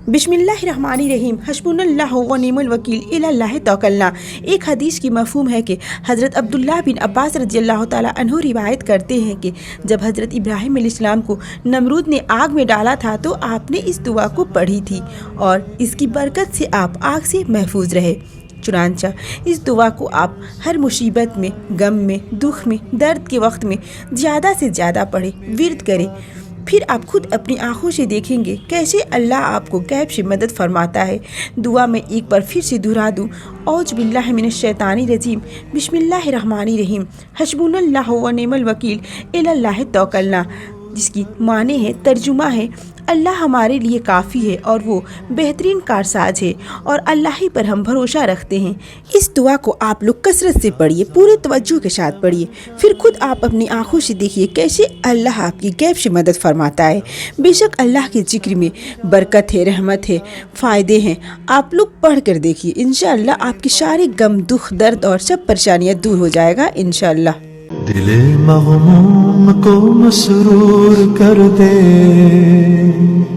बिस्मिल्लाहिर्रहमानिर्रहीम हस्बुनल्लाहु व निअमल वकील इलल्लाहि तवक्कलना। एक हदीस की मफहूम है कि हज़रत अब्दुल्लाह बिन अब्बास रज़ियल्लाहु ताला अन्हु रिवायत करते हैं कि जब हज़रत इब्राहीम अलैहिस्सलाम को नमरूद ने आग में डाला था तो आपने इस दुआ को पढ़ी थी और इसकी बरकत से आप आग से महफूज रहे। चुनांचा इस दुआ को आप हर मुसीबत में, गम में, दुख में, दर्द के वक्त में ज़्यादा से ज़्यादा पढ़ें, विर्द करें। फिर आप खुद अपनी आँखों से देखेंगे कैसे अल्लाह आपको गैब से मदद फरमाता है। दुआ में एक बार फिर से दोहरा दूँ, औज़ बिल्लाहि मिनश शैतानिर रजीम, बिस्मिल्लाहिर्रहमानिर्रहीम, हस्बुनल्लाहु व निअमल वकील इलल्लाहि तवक्कलना, जिसकी माने है, तर्जुमा है, अल्लाह हमारे लिए काफ़ी है और वो बेहतरीन कारसाज है और अल्लाह ही पर हम भरोसा रखते हैं। इस दुआ को आप लोग कसरत से पढ़िए, पूरे तवज्जो के साथ पढ़िए। फिर खुद आप अपनी आंखों से देखिए कैसे अल्लाह आपकी गैब से मदद फरमाता है। बेशक अल्लाह के जिक्र में बरकत है, रहमत है, फ़ायदे हैं। आप लोग पढ़ कर देखिए, इंशाअल्लाह आपके सारे गम, दुख, दर्द और सब परेशानियाँ दूर हो जाएगा इंशाअल्लाह। दिले मग़मूम को मसरूर कर दे।